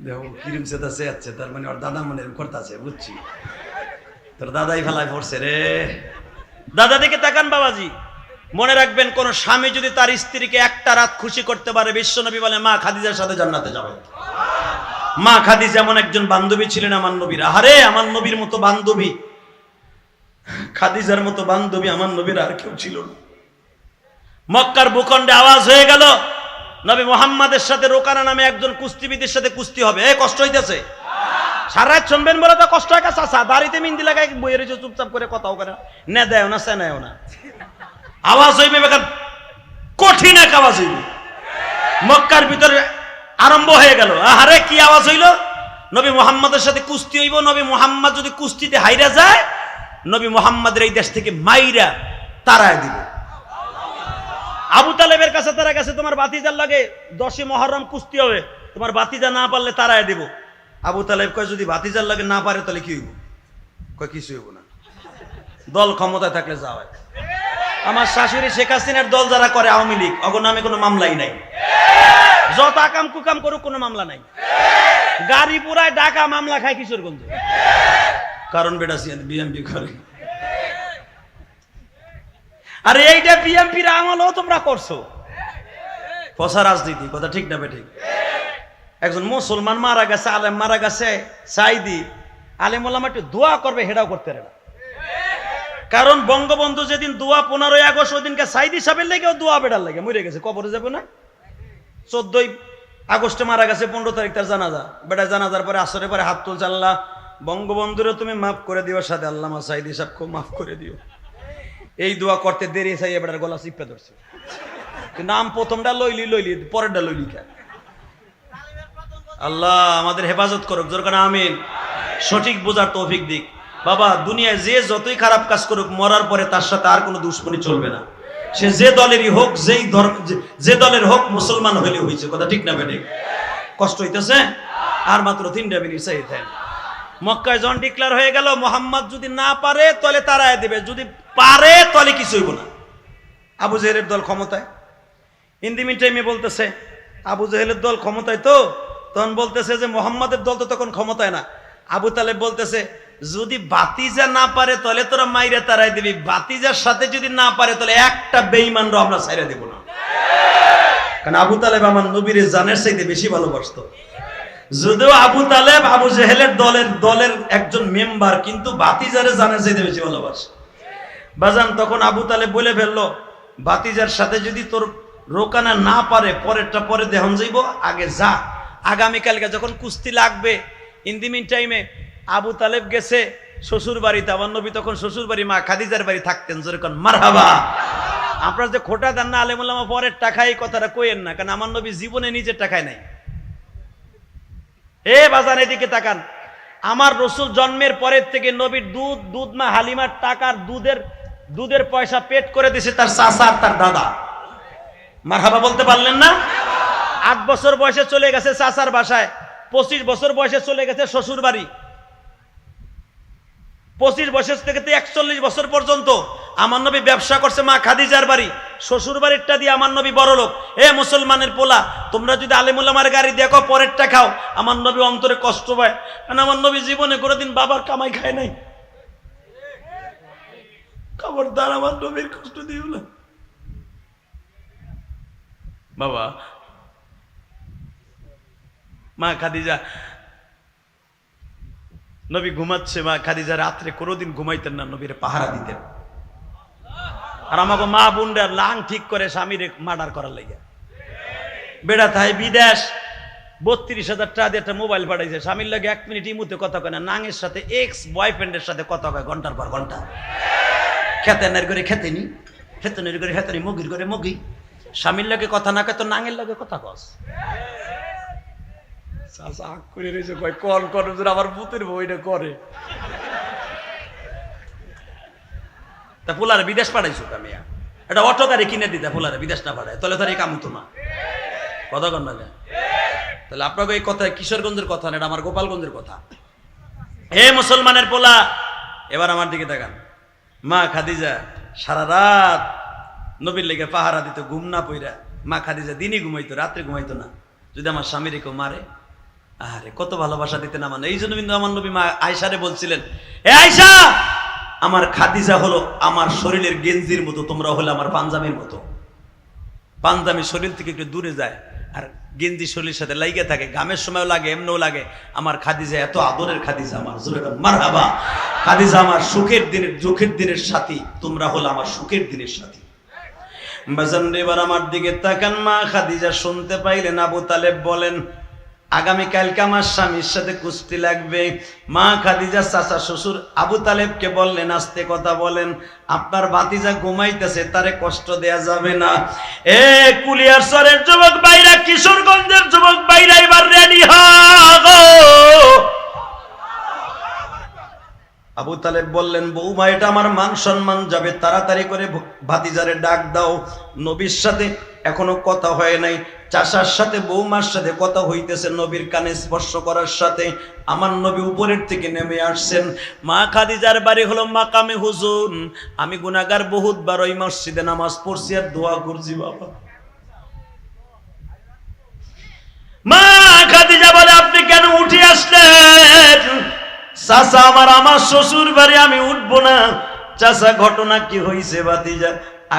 Speaker 2: দেখো কিরিম চেতাছে আছে, তার মানে ওর দাদা মনে করতেছে, বুঝছি তোর দাদাই ফেলায় পড়ছে রে। দাদা দিকে তাকান বাবাজি, মনে রাখবেন কোন স্বামী যদি তার স্ত্রীকে একটা রাত খুশি করতে পারে, বিশ্বনবী বলে মা খাদিজার সাথে জান্নাতে যাবে। মা খাদিজা এমন একজন বান্ধবী ছিলেন আমার নবীর। আরে আমার নবীর মতো বান্ধবী, খাদিজার মতো বান্ধবী আমার নবীর আর কেউ ছিল না। মক্কার ভূখণ্ডে আওয়াজ হয়ে গেল নবী মুহাম্মাদের সাথে রোকানা নামে একজন কুস্তিবিদের সাথে কুস্তি হবে। কষ্ট হইতেছে, সারা রাত শুনবেন বলে তো কষ্ট হয়। চাচা দাড়িতে মিন্দি লাগায় বইয়ের চুপচাপ করে কথাও করে না, দেয় না সে নেয় না, আওয়াজ হইবে বেকার, কঠিন এক আওয়াজ হইবে। মক্কার ভিতরে আরম্ভ হয়ে গেল। আরে কি আওয়াজ হইল? নবী মুহাম্মাদের সাথে কুস্তি হইব। নবী মুহাম্মদ যদি কুস্তিতে হাইরা যায়, নবী মুহাম্মাদের এই দেশ থেকে মাইরা তারায় দিব। আবু তালেবের কাছে তারা গেছে, তোমার বাতিজার লাগে 10 মুহররম কুস্তি হবে, তোমার বাতিজা না পারলে তারায় দিব। আবু তালেব কয় যদি বাতিজার লাগে না পারে তাহলে কি হইব? কয় কিছু হইব না, দল ক্ষমতায় থাকলে যা হয়। আমার শাশুড়ি শেখ হাসিনার দল যারা করে আওয়ামী লীগ, অগর নামে কোনো মামলাই নাই, যত আকাম কুকাম করুক কোনো মামলা নাই। গাড়ি পুরায় ঢাকা, মামলা খায় কিশোরগঞ্জে, কারণ বেটা বিএমপি করে। আরে এইটা বিএমপির আমলও তোমরা করছো, পচা রাজনীতি, কথা ঠিক না বেঠিক? একজন মুসলমান মারা গেছে, আলেম মারা গেছে, সাইদি আলেম ওলামা একটু দোয়া করবে, হেডাও করতে রে না। কারণ বঙ্গবন্ধু যেদিন দোয়া 15ই আগস্ট, ওই দিনকে সাইদি সাহেবের লেগেও দোয়া বেড়ার লাগে, মরে গেছে, কবরে যাবে না। 14ই আগস্টে মারা গেছে, 15 তারিখ তার জানাজা। বেটা জানাজার পরে আসরের পরে হাত তুলছে, আল্লাহ বঙ্গবন্ধুরে তুমি মাফ করে দিও, সাথে আল্লামা সাইদি সাহেবকে মাফ করে দিও। এই দোয়া করতে দেরি চাই, বেটার গলা চিপে ধরছে। নাম প্রথমটা লইলি, পরেরটা লইলি কেন? আল্লাহ আমাদের হেফাজত করুক, জোরকার আমিন। সঠিক বোঝার তৌফিক দিক। বাবা দুনিয়ায় যে যতই খারাপ কাজ করুক, মরার পরে তার সাথে আর কোনো দুশ্মনী চলবে না। সে যে দলেরই হোক, যে দলের হোক, মুসলমান হইলে হয়েছে, কথা ঠিক না বেঠিক? কষ্ট হইতেছে আর মাত্র 3টা মিনিট চাই। মক্কায় যখন ডিক্লার হয়ে গেল, মুহাম্মদ যদি না পারে তাহলে তারায় দেবে, যদি পারে তাহলে কিছু হইব না। আবু জেহেলের দল ক্ষমতায়। ইন দি মিন টাইমে বলতেছে আবু জেহেলের দল ক্ষমতায়, তো তখন বলতেছে যে মুহাম্মাদের দল তো তখন ক্ষমতায় না। আবু তালেব বলতেছে যদি বাতিজা না পারে তাহলে তোরা মাইরা তারাই দিবি, বাতিজার সাথে যদি না পারে তাহলে একটা বেঈমানরা আমরা ছাইরা দেব না। কারণ আবু তালেব আমার নবীর জানের চাইতে বেশি ভালোবাসতো। যদিও আবু তালেব আবু জেহেলের দলের একজন মেম্বার, কিন্তু বাতিজারে জানের চাইতে বেশি ভালোবাসে। বাজান তখন আবু তালেব বলে ফেললো, বাতিজার সাথে যদি তোর রোকানা না পারে, পরেরটা পরে দেহন যাইব, আগে যা, আগামীকালকে যখন কুস্তি লাগবে। ইন দি মিন টাইমে আবু তালেব গেছে শ্বশুর বাড়িতে। আমার নবী তখন শ্বশুর বাড়ি মা খাদিজার বাড়ি থাকতেন। যেরকম মারহাবা। আপনার যে খোটা দেন না আলেমুল আমা পরের টাকায়, কথাটা কইেন না, কারণ আমার নবী জীবনে নিজের টাকায় নাই। এ বাজান এদিকে তাকান, আমার রসুল জন্মের পরের থেকে নবীর দুধ মা হালিমার টাকার দুধের পয়সা পেট করে দিছে তার চাচা আর তার দাদা। মারহাবা বলতে পারলেন না? 8 বছর বয়সে চলে গেছে চাচার বাসায়, 25 বছর বয়সে চলে গেছে শ্বশুর বাড়ি। 25 বছর থেকে 41 বছর পর্যন্ত আমার নবী ব্যবসা করছে মা খাদিজার বাড়ি। শ্বশুর বাড়িরটা দিয়ে আমার নবী বড় লোক। এ মুসলমানের পোলা, তোমরা যদি আলেমুল আমার গাড়ি দেখো, পরেরটা খাও। আমার নবী অন্তরে কষ্ট পায়, কারণ আমার নবী জীবনে কোনোদিন বাবার কামাই খায় নাই। খবরদার আমার নবীর কষ্ট দিও না বাবা। মা খাদিজা নবী ঘুমাচ্ছে, মা খাদিজা রাত্রে কোনোদিন ঘুমাইতেন না, নবীর পাহারা দিতেন। আর আমাকে মা বোনরা লাং ঠিক করে স্বামীর মার্ডার করার লাগে। বেড়া থাই বিদেশ 32,000 টাকা দিয়ে একটা মোবাইল পাঠাইছে, স্বামীর লাগে 1 মিনিট ইমুতে কথা কয় না, নাঙের সাথে এক্স বয়ফ্রেন্ডের সাথে কথা কয় ঘন্টার পর ঘন্টা। খেতেনের করে খেতেনি, খেতেনের করে খেতেনি, মুগির করে মুগি। স্বামীর লাগে কথা না কয় তো নাঙের লাগে কথা কস। করে রয়েছে কয় কল করে আমার ভূতের বইটা করে। তা পোলারে বিদেশ পাঠাইছো কামিয়া, এটা অটো গাড়ি কিনে দিতে পোলারে বিদেশ না পাঠায়, তাহলে তার এই কাম হতো না। কথা কন না? তাহলে আপনাকে এই কথা কিশোরগঞ্জের কথা না, এটা আমার গোপালগঞ্জের কথা। হে মুসলমানের পোলা, এবার আমার দিকে দেখান। মা খাদিজা সারা রাত নবীর লেগে পাহারা দিত, ঘুম না পইরা। মা খাদিজা দিনই ঘুমাইতো, রাত্রে ঘুমাইতো না। যদি আমার স্বামীর কেউ মারে, আরে কত ভালোবাসা দিতেন আমার। এই জন্য কিন্তু আমার নবী মা আয়েশারে বলছিলেন, এ আয়েশা, আমার খাদিজা হলো আমার শরীরের গেঞ্জির মতো, তোমরা হলো আমার পাঞ্জাবির মতো। পাঞ্জাবি শরীর থেকে একটু দূরে যায়, আর গেঞ্জি শরীরের সাথে লাইগে থাকে, ঘামের সময়ও লাগে, এমনিও লাগে। আমার খাদিজা এত আদরের খাদিজা আমার, জোরে মারহাবা। খাদিজা আমার সুখের দিনের, দুঃখের দিনের সাথী, তোমরা হলো আমার সুখের দিনের সাথী। বাজান এবার আমার দিকে তাকান। মা খাদিজা শুনতে পাইলেন আবু তালেব বলেন, আগামীকালকে আমার স্বামীর সাথে কুস্তি লাগবে। মা খাদিজা চাচা শ্বশুর আবু তালেবকে বললেন, আস্তে কথা বলেন, আপনার ভাতিজা ঘুমাইতেছে, তারে কষ্ট দেয়া যাবে না। এ কুলিয়ারচরের যুবক বাইরা, কিশোরগঞ্জের যুবক বাইরা, এবার রেডি হও। আবু তালেব বললেন, বৌমা এটা আমার মান সম্মান যাবে, তাড়াতাড়ি করে ভাতিজারে ডাক দাও। নবীর সাথে এখনো কথা হয় নাই, চাচার সাথে বৌমার সাথে কথা হইতেছে, নবীর কানে স্পর্শ করার সাথে আমার নবী উপরের থেকে নেমে আসছেন। মা খাদিজার বাড়ি হলো মাকামে হুজুন। আমি গুনাহগার, বহুতবার ওই মসজিদে নামাজ পড়ছি আর দোয়া করছি বাবা। মা খাদিজা বলে, আপনি কেন উঠে আসলেন? চাচা আমার শ্বশুর বাড়ি, আমি উঠবো না। চাচা ঘটনা কি হয়েছে? ভাতিজা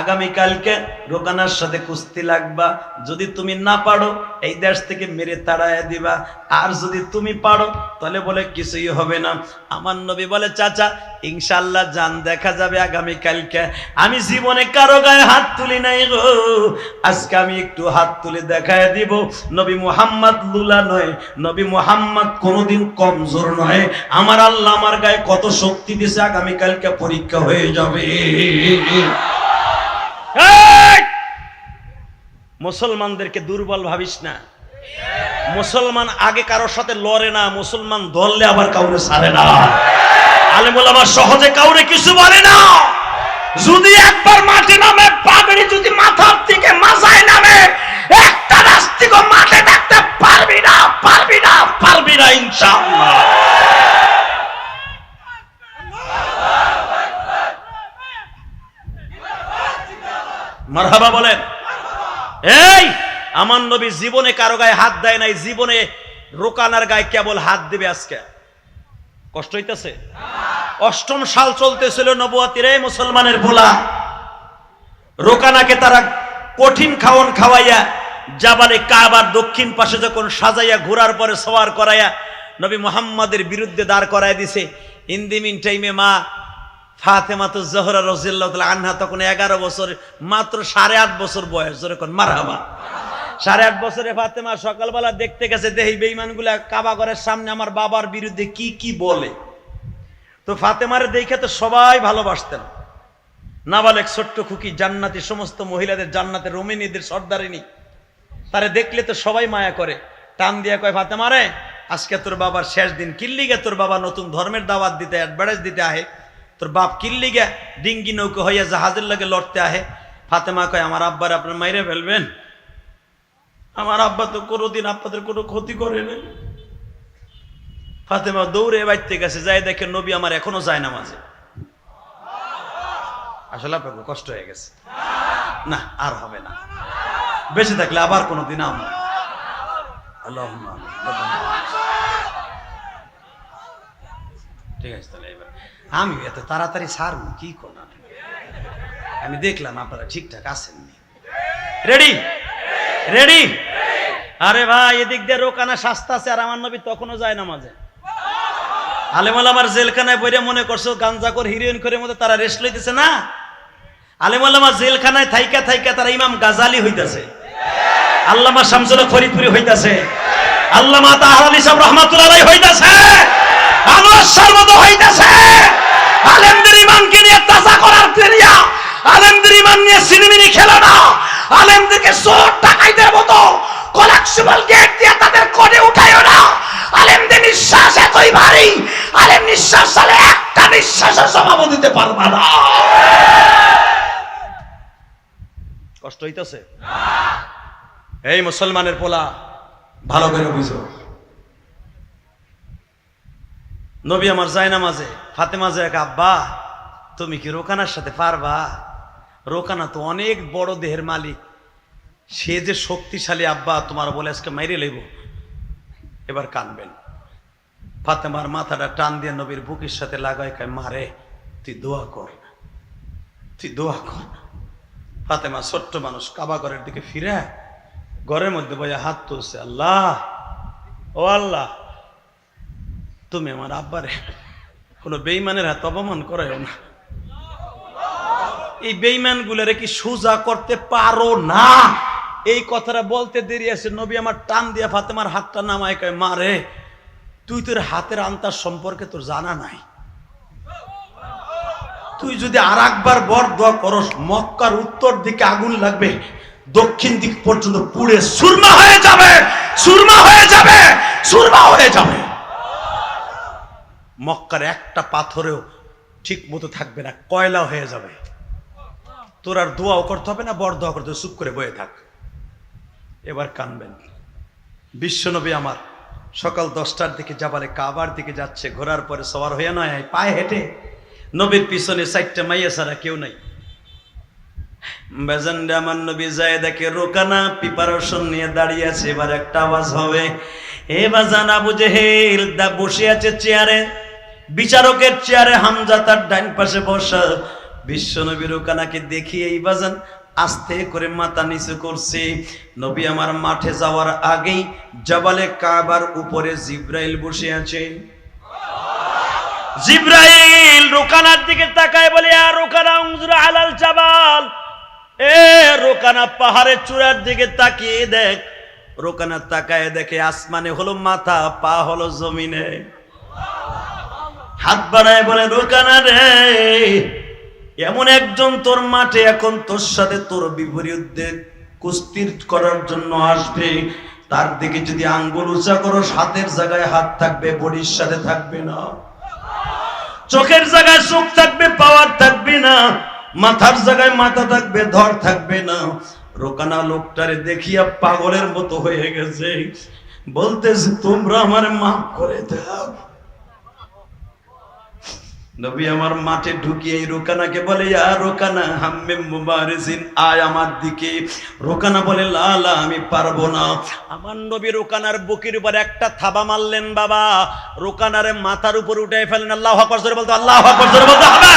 Speaker 2: আগামীকালকে রোকানার সাথে কুস্তি লাগবা, যদি তুমি না পারো এই দেশ থেকে মেরে তাড়াইয়া দিবা, আর যদি তুমি পারো তাহলে বলে কিছুই হবে না। আমার নবী বলে, চাচা ইনশাআল্লাহ জান দেখা যাবে আগামীকালকে। আমি জীবনে কারো গায়ে হাত তুলি নাই গো, আজকে আমি একটু হাত তুলে দেখায় দিব। নবী মুহাম্মদ লুলা নয়, নবী মুহাম্মদ কোনোদিন কমজোর নয়। আমার আল্লাহ আমার গায়ে কত শক্তি দিছে, আগামীকালকে পরীক্ষা হয়ে যাবে। মুসলমানদেরকে দুর্বল ভাবিস না। মুসলমান আগে কারোর সাথে লড়ে না, মুসলমান ধরলে আবার কাউরে ছাড়ে না। আলেম ওলামা সহজে কাউরে কিছু বলে না। যদি একবার মাঠে নামে, পাগড়ি যদি মাথার থেকে মাথায় নামে, একটা নাস্তিক মাঠে থাকতে পারবি না, পারবি না, পারবি না ইনশাআল্লাহ। মারহাবা বলেন। এই আমার নবী জীবনে কারো গায়ে হাত দেয় নাই, জীবনে রোকানার গায়ে কেবল হাত দিবে। আজকে কষ্ট হইতেছে। 8ম সাল চলতেছিল নবুয়তের। এই মুসলমানের ভোলা, রোকানাকে তারা কঠিন খাওয়ান খাওয়াইয়া জাবালে কাবার দক্ষিণ পাশে যখন সাজাইয়া ঘোরার পরে সওয়ার করাইয়া নবী মুহাম্মাদের বিরুদ্ধে দাঁড় করায় দিছে। ইন দি মিন টাইমে মা ফাতেমাতুজ জোহরা রাদিয়াল্লাহু তাআলা আনহা তখন 11 বছর, মাত্র 8.5 বছর বয়স। যখন মারহাবা, 8.5 বছরে ফাতেমা সকালবেলা দেখতে গেছে, দেহি বেঈমানগুলা কাবা ঘরের সামনে আমার বাবার বিরুদ্ধে কি কি বলে। তো ফাতেমারে দেখে তো সবাই ভালোবাসতেন। নাবালেক ছোট্ট খুকি, জান্নাতি, সমস্ত মহিলাদের জান্নাতের রমণীদের সর্দারিনী, তারে দেখলে তো সবাই মায়া করে। টান দিয়া কয়, ফাতেমা রে, আজকে তোর বাবার শেষ দিন, কিল্লিগে তোর বাবা নতুন ধর্মের দাওয়াত দিতে, অ্যাডভার্টাইজ দিতে আহে, তোর বাপ কিল্লিগে ডিঙ্গি নৌকা হইয়া জাহাজের লাগে লড়তে আহে। ফাতেমা কয়, আমার আব্বার আপনার মাইরে ফেলবেন? আমার আব্বা তো কোনোদিন আপনাদের কোনো ক্ষতি করে নাই। ফাতেমা দৌড়ে বাইতে গেছে, যাই দেখে নবী আমার এখনো যায় নামাজে। আসলে আপনাকে কষ্ট হয়ে গেছে না, আর হবে না, বেঁচে থাকলে আবার কোনোদিন আমরা। ঠিক আছে, তাহলে এবার আমি এত তাড়াতাড়ি ছাড়ব কি করলাম? আমি দেখলাম আপনারা ঠিকঠাক আছেননি। Ready ready? আরে ভাই, এদিক দিয়ে রোকানা শাস্তা আছে, আর আমার নবী তখনও যায় নামাজে। আলেমুল আমার জেলখানায় বইরে মনে করছো গাঞ্জা করে হিরোইন করে মতো তারা রেস্ট লইতেছে না। আলেমুল আমার জেলখানায় থাইকা থাইকা তারা ইমাম গাজালি হইতাছে, আল্লামা শামসুল ফরিদপুরি হইতাছে, আল্লামা তাহার আলী সাহেব রহমাতুল্লাহ আলাইহি হইতাছে, আনোয়ার শাহর হইতাছে। আলেমদের ইমানকে নিয়ে তাজা করার ক্রিয়া, আলেমদের ইমান নিয়ে সিনেমিনি খেলো না। আলেমদেরকে চোর ডাকাইদের মতো কলাকশিবল গেট দিয়ে তাদের কোণে উঠাইও না। আলেমদের নিঃশ্বাস এতই ভারী, আলেম নিঃশ্বাস চালে একটা নিঃশ্বাসের জবাব দিতে পারবা না। কষ্ট হইতেছে? এই মুসলমানের পোলা ভালো করে বুঝো, নবী আমার জায়নামাজে ফাতেমা যে এক, আব্বা তুমি কি রোকানার সাথে পারবা? রোকানা তো অনেক বড় দেহের মালিক, সে যে শক্তিশালী, আব্বা তোমার বলে আজকে মাইরে লইব। এবার কানবেন। ফাতেমার মাথাটা টান দিয়ে নবীর বুকের সাথে লাগায়, কয় মারে তুই দোয়া কর, তুই দোয়া কর। ফাতেমা ছোট্ট মানুষ, কাবা ঘরের দিকে ফিরে ঘরের মধ্যে বইয়া হাত তুলছে, আল্লাহ ও আল্লাহ, তুমি আমার আব্বারে কোনো বেঈমানের হাত অপমান করাইও না। এই বেঈমান গুলারে কি সোজা করতে পারো না? এই কথাটা বলতে দেরি আছে, নবী আমার টান দিয়া ফাতেমার হাতটা নামায়, কয় মারে তুই তোর হাতের আন্তার সম্পর্কে তোর জানা নাই। তুই যদি আর একবার বর দোয়া করস, মক্কার উত্তর দিকে আগুন লাগবে, দক্ষিণ দিক পর্যন্ত পুড়ে সুরমা হয়ে যাবে, সুরমা হয়ে যাবে, সুরমা হয়ে যাবে। মক্কার একটা পাথরেও ঠিক মতো থাকবে না, কয়লা হয়ে যাবে। তোর আর দোয়াও করতে হবে না, বর দোয়া করতে হবে, চুপ করে বয়ে থাক। এবার কানবেন। বিশ্বনবী আমার সকাল 10টার দিকে জাবালে কাবার দিকে যাচ্ছে, ঘোরার পরে সওয়ার হয়ে নয় পায়ে হেঁটে, নবীর পিছনে 4টা মাইয়া ছাড়া কেউ নাই। বেজানডে আমার নবী যায় দেখে রোকানা প্রিপারেশন নিয়ে দাঁড়িয়ে আছে, এবার একটা আওয়াজ হবে, এ বাজান আবু জেহেল দা বসে আছে চেয়ারে, বিচারকের চেয়ারে, হামজা তার ডাইন পাশে বসা। বিশ্বনবী রোকানাকে দেখিয়ে এই বাজান আস্তে করে মাথা নিচু করছে। নবী আমার মাঠে যাওয়ার আগেই জাবালে কাবার উপরে জিব্রাইল বসে আছে। জিব্রাইল রোকানার দিকে তাকায় বলে, আর রোকানা উনজুর আলাল জাবাল, এ রোকানা পাহাড়ের চূড়ার দিকে তাকিয়ে দেখ। রোকানা তাকায় দেখে আসমানে হলো মাথা, পা হলো জমিনে। হাত বাড়ায় বলে, রোকানা রে, এমন একজন তোর মাঠে এখন তোর সাথে তোর বিপরীতে কুস্তি করার জন্য আসবে, তার দিকে যদি আঙ্গুল উঁচা করো, হাতের জায়গায় হাত থাকবে, বডির সাথে থাকবে না, চোখের জায়গায় চোখ থাকবে, পাওয়ার থাকবে না, মাথার জায়গায় মাথা থাকবে, ধর থাকবে না। রোকানা লোকটারে দেখিয়া পাগলের মতো হয়ে গেছে, বলতেছে তোমরা আমার মাফ করে দাও। নবী আমার মাঠে ঢুকিয়ে রোকানাকে বলে, ইয়া রোকানা হাম্মে মুবারিজিন, আয় আমার দিকে। রোকানা বলে, লা লা আমি পারবো না। আমার নবী রোকানার বুকের উপর একটা থাবা মারলেন, বাবা রোকানারে মাথার উপর উঠাই ফেলেন। আল্লাহু আকবার জোরে বলতে, আল্লাহু আকবার জোরে বলতে হবে।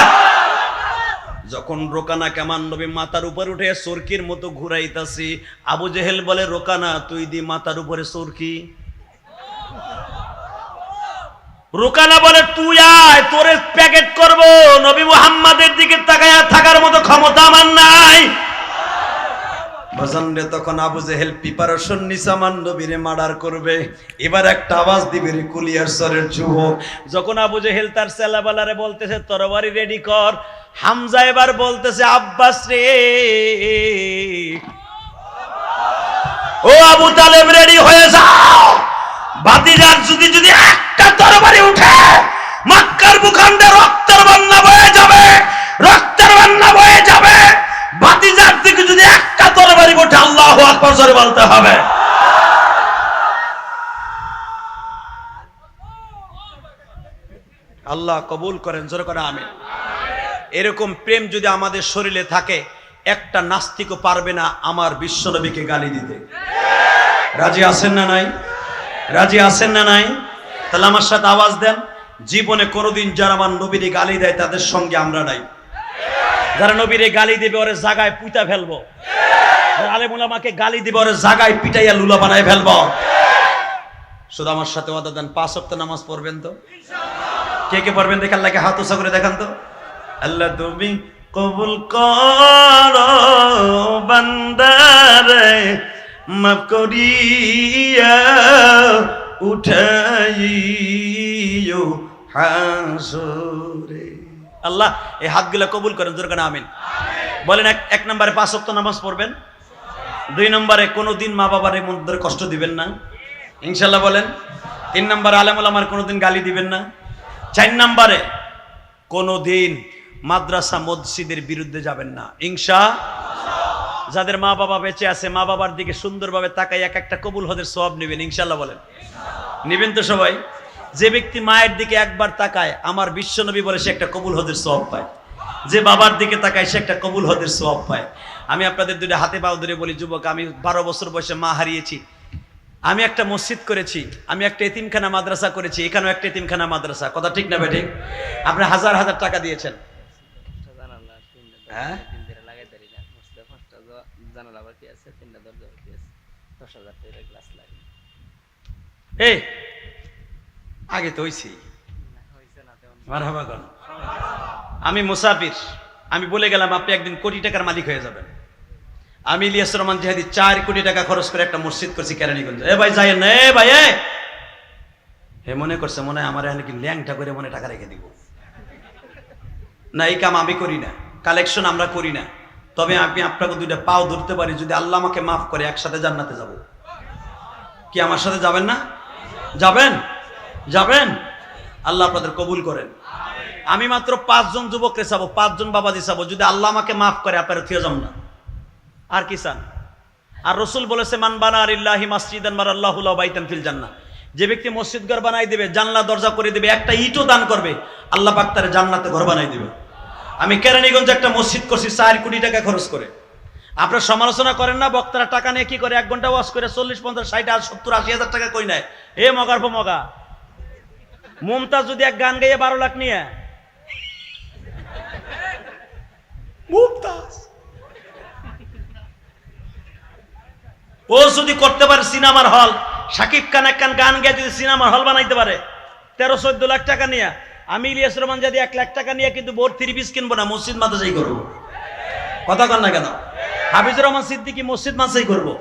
Speaker 2: যখন রোকানাকে আমার নবী মাথার উপর উঠে চরকির মতো ঘুরাইতাছি, আবু জেহেল বলে, রোকানা তুই দি মাথার উপরে চরকি। রোকানা বলে, তুই আয়, তোরে প্যাকেট করব। নবী মুহাম্মাদের দিকে তাকায়া থাকার মতো ক্ষমতা আমার নাই। বাজানরে তখন আবু জেহেল প্রিপারেশন নিছে আমার নবীরে মার্ডার করবে। এবার একটা আওয়াজ দিবে রে কুলিয়ার সরের যুবক। যখন আবু জেহেল তার ছেলেবেলারে বলতেছে তরবারি রেডি কর, হামজা এবার বলতেছে, আব্বাস রে, ও আবু তালেব রেডি হয়ে যাও। ভাতিজার যদি যদি একটা তরবারি উঠে, মক্কার ভূখণ্ডে রক্তের বন্যা বয়ে যাবে, রক্তের বন্যা বয়ে যাবে। ভাতিজার দিকে যদি একটা তরবারি ওঠে, আল্লাহু আকবার জোরে বলতে হবে। আল্লাহ কবুল করেন, জোরে করে আমিন। এরকম প্রেম যদি আমাদের শরীরে থাকে, একটা নাস্তিকও পারবে না আমার বিশ্বনবীকে গালি দিতে। রাজি আছেন না নাই? রাজি আছেন না নাই? তাহলে আমার সাথে আওয়াজ দেন। জীবনে কোনোদিন যারা আমার নবীরে গালি দেয় তাদের সঙ্গে আমরা নাই। যারা নবীরে গালি দিবে ওরে জায়গায় পুঁতা ফেলবো, আলেম উলামাকে গালি দিবে ওরে জায়গায় পিটাইয়া লুলা বানায় ফেলবো। শুধু আমার সাথে ওয়াদা দেন, 5 ওয়াক্ত নামাজ পড়বেন তো? কে কে পারবেন দেখে আল্লাহকে হাত উঁচা করে দেখান তো। আল্লাহ তুমি কবুল করো বান্দারে, মাফ করিয়া উঠাইও হাসরে। আল্লাহ এই হাতগুলো কবুল করেন, জোরে করে আমিন বলেন। এক নম্বরে 5 ওয়াক্ত নামাজ পড়বেন। 2 নম্বরে কোনোদিন মা বাবার মধ্যে কষ্ট দিবেন না, ইনশাল্লাহ বলেন। 3 নম্বরে আলেম ওলামার কোনোদিন গালি দিবেন না। 4 নম্বরে কোনোদিন মাদ্রাসা মসজিদের বিরুদ্ধে যাবেন না, ইনশাআল্লাহ। যাদের মা বাবা বেঁচে আছে মা বাবার দিকে সুন্দরভাবে তাকাই এক একটা কবুল হদের সওয়াব নেবেন, ইনশাল্লাহ বলেন। নেবেন তো সবাই? যে ব্যক্তি মায়ের দিকে একবার তাকায় আমার বিশ্বনবী বলে সে একটা কবুল হদের সওয়াব পায়। যে বাবার দিকে তাকায় সে একটা কবুল হদের সওয়াব পায়। আমি আপনাদের দুটো হাতে পাও ধরে বলি, যুবক, আমি 12 বছর বয়সে মা হারিয়েছি। আমি একটা মসজিদ করেছি, আমি একটা এতিমখানা মাদ্রাসা করেছি, এখানেও একটা এতিমখানা মাদ্রাসা। কথা ঠিক না বেঠিক? আপনি হাজার হাজার টাকা দিয়েছেন, হ্যাঁ? এই আগে তো হইছি, মারহাবা কর। আমি মুসাফির, আমি বলে গেলাম আপনি একদিন কোটি টাকার মালিক হয়ে যাবেন। আমি ইলিয়াস রহমান জিহাদি 4 কোটি টাকা খরচ করে একটা মসজিদ করছি কেরানীগঞ্জ। এ ভাই যাই না, এ ভাই হে মনে করছে মনে হয় আমার এখানে কি ল্যাংটা করে মনে টাকা রেখে দিব না। এই কাম আমি করি না, কালেকশন আমরা করি না। তবে আমি আপনাকে 2টা পাও ধরতে পারি, যদি আল্লাহ আমাকে মাফ করে একসাথে জান্নাতে যাব। কি আমার সাথে যাবেন না? যাবেন? যাবেন? আল্লাহ আপনাদের কবুল করেন। আমি মাত্র 5 জন যুবকরে চাবো, 5 জন বাবাজি চাবো, যদি আল্লাহ আমাকে মাফ করে আপনারা থিয়ে যান না। আর কি চান? আর রসুল বলেছে মান বানা লিল্লাহি মাসজিদান মারাল্লাহু লাহু বাইতান ফিল জান্নাহ। যে ব্যক্তি মসজিদ ঘর বানাই দেবে, জানলা দরজা করে দেবে, একটা ইটও দান করবে, আল্লাহ পাক তার জান্নাতে ঘর বানাই দিবে। আমি কেরানীগঞ্জে একটা মসজিদ করছি 4 কোটি টাকা খরচ করে। আপনারা সমালোচনা করেন না, বক্তারা টাকা নিয়ে কি করে 1 ঘন্টা ওয়াজ করে 40, 50, 60, 70, 80 হাজার টাকা কই নেয়। এ মগার পো মগা মুমতাজ যদি এক গান গাইয়ে 12 লাখ নিয়ে, মুমতাজ ও যদি করতে পারে সিনেমার হল, শাকিব খান এক গান গেয়ে যদি সিনেমার হল বানাইতে পারে 13-14 লাখ টাকা নিয়ে, আমি ইলিয়াস রহমান যদি 1 লাখ টাকা নিয়ে কিন্তু বোর 3 পিস কিনবো না, মসজিদ মাদ্রাসাই করবো। কথা কন না কেন? হাফিজুর রহমান সিদ্দিকী মসজিদ মাদ্রাসাই করবো।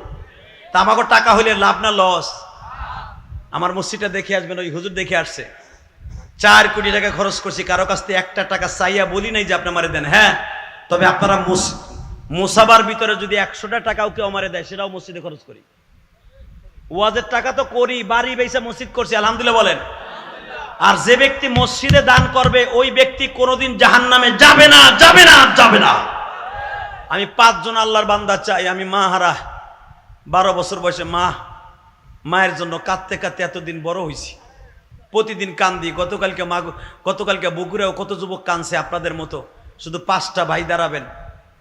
Speaker 2: তা আমাকে টাকা হইলে লাভ না লস? আমার মসজিদটা দেখে আসবেন, ওই হুজুর দেখে আসছে। 4 কোটি টাকা খরচ করছি, কারো কাছ থেকে 1টা টাকা চাইয়া বলি নাই যে আপনি আমারে দেন। হ্যাঁ, তবে আপনারা মুসাবার ভিতরে যদি 100টা টাকাও কেউ আমারে দেয় সেটাও মসজিদে খরচ করি। ওয়াজের টাকা তো করি, বাড়ি বেচা মসজিদ করছি, আলহামদুলিল্লাহ বলেন। আর যে ব্যক্তি মসজিদে দান করবে ওই ব্যক্তি কোনোদিন জাহান্নামে যাবে না, যাবে না, যাবে না। আমি 5 জন আল্লাহর বান্দা চাই। আমি মা হারা, 12 বছর বয়সে মায়ের জন্য কাঁদতে কাঁদতে এতদিন বড় হয়েছি, প্রতিদিন কান্দি। গতকালকে বগুড়াও কত যুবক কানছে আপনাদের মতো। শুধু 5টা ভাই দাঁড়াবেন।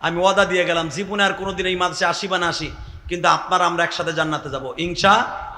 Speaker 2: আমি ওয়াদা দিয়ে গেলাম জীবনে আর কোনোদিন এই মাদ্রাসায় আসি বা না আসি, কিন্তু আপনারা আমরা একসাথে জান্নাতে যাব ইনশাআল্লাহ।